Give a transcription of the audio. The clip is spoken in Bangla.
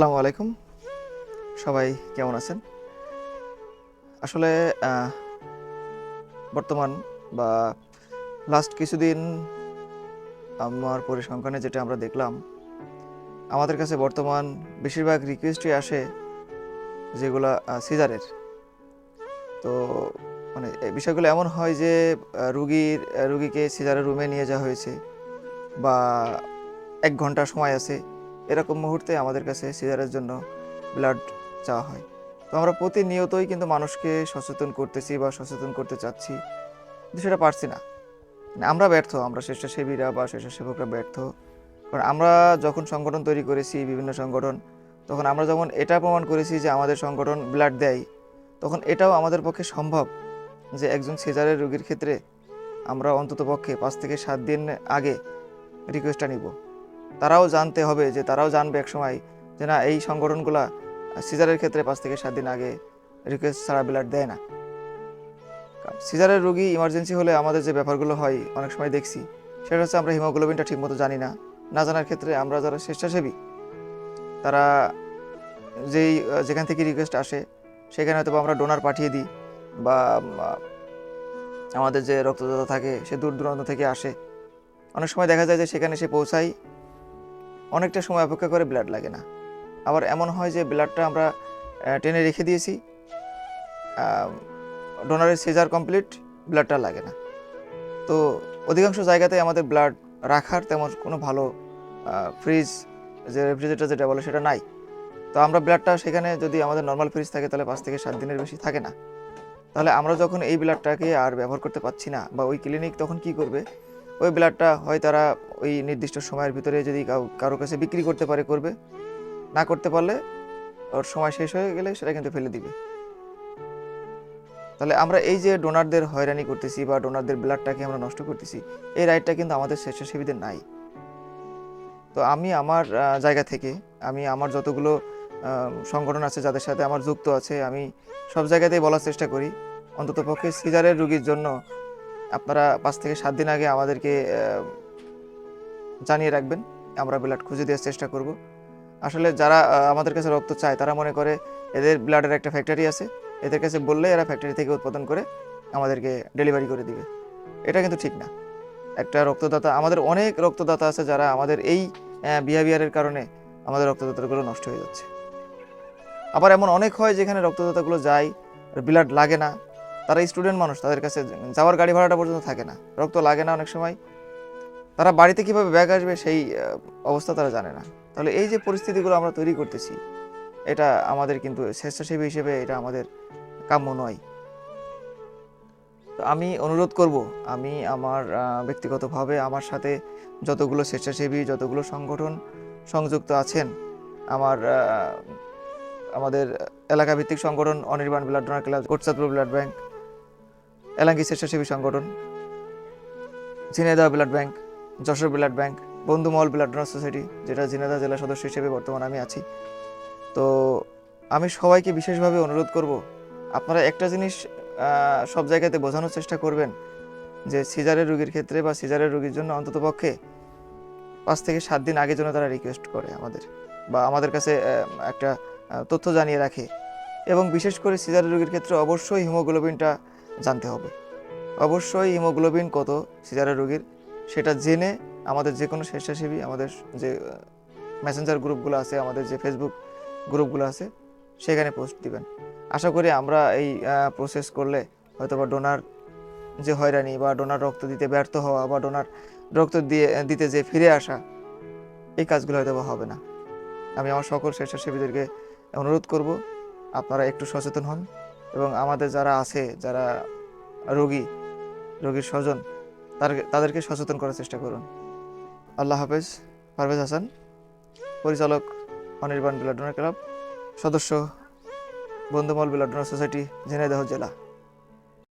আসসালামু আলাইকুম। সবাই কেমন আছেন? আসলে বর্তমান বা লাস্ট কিছুদিন আমার পরিসংখ্যানে যেটা আমরা দেখলাম, আমাদের কাছে বর্তমান বেশিরভাগ রিকোয়েস্টই আসে যেগুলা সিজারের। তো মানে এই বিষয়গুলো এমন হয় যে রুগীকে সিজারের রুমে নিয়ে যাওয়া হয়েছে বা ১ ঘন্টা সময় আছে, এরকম মুহূর্তে আমাদের কাছে সিজারের জন্য ব্লাড চাওয়া হয়। তো আমরা প্রতিনিয়তই কিন্তু মানুষকে সচেতন করতেছি বা সচেতন করতে চাচ্ছি, কিন্তু সেটা পারছি না। মানে আমরা ব্যর্থ, আমরা স্বেচ্ছাসেবীরা বা স্বেচ্ছাসেবকরা ব্যর্থ। কারণ আমরা যখন সংগঠন তৈরি করেছি, বিভিন্ন সংগঠন, তখন আমরা যেমন এটা প্রমাণ করেছি যে আমাদের সংগঠন ব্লাড দেয়, তখন এটাও আমাদের পক্ষে সম্ভব যে একজন সিজারের রোগীর ক্ষেত্রে আমরা অন্ততপক্ষে ৫ থেকে ৭ দিন আগে রিকোয়েস্টটা নিব। তারাও জানতে হবে যে তারাও জানবে একসময় যে না, এই সংগঠনগুলা সিজারের ক্ষেত্রে ৫ থেকে ৭ দিন আগে রিকোয়েস্ট ছাড়া ব্লাড দেয় না। সিজারের রোগী ইমার্জেন্সি হলে আমাদের যে ব্যাপারগুলো হয় অনেক সময় দেখছি, সেটা হচ্ছে আমরা হিমোগ্লোবিনটা ঠিকমতো জানি না। না জানার ক্ষেত্রে আমরা যারা স্বেচ্ছাসেবী, তারা যেখান থেকে রিকোয়েস্ট আসে সেখানে হয়তো আমরা ডোনার পাঠিয়ে দিই, বা আমাদের যে রক্তদাতা থাকে সে দূর দূরান্ত থেকে আসে। অনেক সময় দেখা যায় যে সেখানে সে পৌঁছাই, অনেকটা সময় অপেক্ষা করে ব্লাড লাগে না। আবার এমন হয় যে ব্লাডটা আমরা টেনে রেখে দিয়েছি, ডোনারের সিজার কমপ্লিট, ব্লাডটা লাগে না। তো অধিকাংশ জায়গাতে আমাদের ব্লাড রাখার তেমন কোনো ভালো ফ্রিজ, যে রেফ্রিজারেটর যেটা বলে, সেটা নাই। তো আমরা ব্লাডটা সেখানে যদি আমাদের নর্মাল ফ্রিজ থাকে তাহলে ৫ থেকে ৭ দিনের বেশি থাকে না। তাহলে আমরা যখন এই ব্লাডটাকে আর ব্যবহার করতে পারছি না, বা ওই ক্লিনিক তখন কি করবে, ওই ব্লাডটা হয় তারা ওই নির্দিষ্ট সময়ের ভিতরে যদি কারো কাছে বিক্রি করতে পারে করবে, না করতে পারলে ওর সময় শেষ হয়ে গেলে সেটা কিন্তু ফেলে দিবে। তাহলে আমরা এই যে ডোনারদের হয়রানি করতেছি বা ডোনারদের ব্লাডটাকে আমরা নষ্ট করতেছি, এই রাইটটা কিন্তু আমাদের স্বেচ্ছাসেবীদের নাই। তো আমি আমার জায়গা থেকে, আমি আমার যতগুলো সংগঠন আছে যাদের সাথে আমার যুক্ত আছে, আমি সব জায়গাতেই বলার চেষ্টা করি অন্ততপক্ষে সিজারের রোগীর জন্য আপনারা ৫ থেকে ৭ দিন আগে আমাদেরকে জানিয়ে রাখবেন, আমরা ব্লাড খুঁজে দেওয়ার চেষ্টা করব। আসলে যারা আমাদের কাছে রক্ত চায় তারা মনে করে এদের ব্লাডের একটা ফ্যাক্টরি আছে, এদের কাছে বললে এরা ফ্যাক্টরি থেকে উৎপাদন করে আমাদেরকে ডেলিভারি করে দিবে। এটা কিন্তু ঠিক না। একটা রক্তদাতা, আমাদের অনেক রক্তদাতা আছে যারা আমাদের এই বিহেভিয়ারের কারণে আমাদের রক্তদাতাগুলো নষ্ট হয়ে যাচ্ছে। আবার এমন অনেক হয় যেখানে রক্তদাতাগুলো যায়, ব্লাড লাগে না, তারা স্টুডেন্ট মানুষ, তাদের কাছে যাওয়ার গাড়ি ভাড়াটা পর্যন্ত থাকে না, রক্ত লাগে না অনেক সময়, তারা বাড়িতে কীভাবে ব্যাগ আসবে সেই অবস্থা তারা জানে না। তাহলে এই যে পরিস্থিতিগুলো আমরা তৈরি করতেছি, এটা আমাদের কিন্তু স্বেচ্ছাসেবী হিসেবে এটা আমাদের কাম্য নয়। তো আমি অনুরোধ করব, আমি আমার ব্যক্তিগতভাবে আমার সাথে যতগুলো স্বেচ্ছাসেবী, যতগুলো সংগঠন সংযুক্ত আছেন, আমাদের এলাকাভিত্তিক সংগঠন Anirban blood donor club, Kotchandpur blood bank, Elangi স্বেচ্ছাসেবী সংগঠন, Jhenaidah blood bank, Jessore blood bank, Bandhumahal blood donor society, যেটা ঝিনাইদহ জেলা সদস্য হিসেবে বর্তমানে আমি আছি। তো আমি সবাইকে বিশেষভাবে অনুরোধ করব, আপনারা একটা জিনিস সব জায়গাতে বোঝানোর চেষ্টা করবেন যে সিজারের রোগীর ক্ষেত্রে বা সিজারের রোগীর জন্য অন্ততপক্ষে ৫ থেকে ৭ দিন আগে যেন তারা রিকোয়েস্ট করে আমাদের, বা আমাদের কাছে একটা তথ্য জানিয়ে রাখে। এবং বিশেষ করে সিজারের রোগীর ক্ষেত্রে অবশ্যই হিমোগ্লোবিনটা জানতে হবে। অবশ্যই হিমোগ্লোবিন কত সিজারের রোগীর সেটা জেনে আমাদের যে কোনো স্বেচ্ছাসেবী, আমাদের যে মেসেঞ্জার গ্রুপগুলো আছে, আমাদের যে ফেসবুক গ্রুপগুলো আছে, সেখানে পোস্ট দিবেন। আশা করি আমরা এই প্রসেস করলে হয়তো বা ডোনার যে হয়রানি বা ডোনার রক্ত দিতে ব্যর্থ হওয়া বা ডোনার রক্ত দিতে যে ফিরে আসা, এই কাজগুলো হয়তো বা হবে না। আমি আমার সকল স্বেচ্ছাসেবীদেরকে অনুরোধ করব, আপনারা একটু সচেতন হন এবং আমাদের যারা আছে, যারা রোগীর স্বজন, তাদেরকে সচেতন করার চেষ্টা করুন। আল্লাহ হাফেজ। পারভেজ হাসান, পরিচালক অনির্বাণ ব্লাড ডোনার ক্লাব, সদস্য বন্ধুমহল ব্লাড ডোনার সোসাইটি, ঝিনাইদহ জেলা।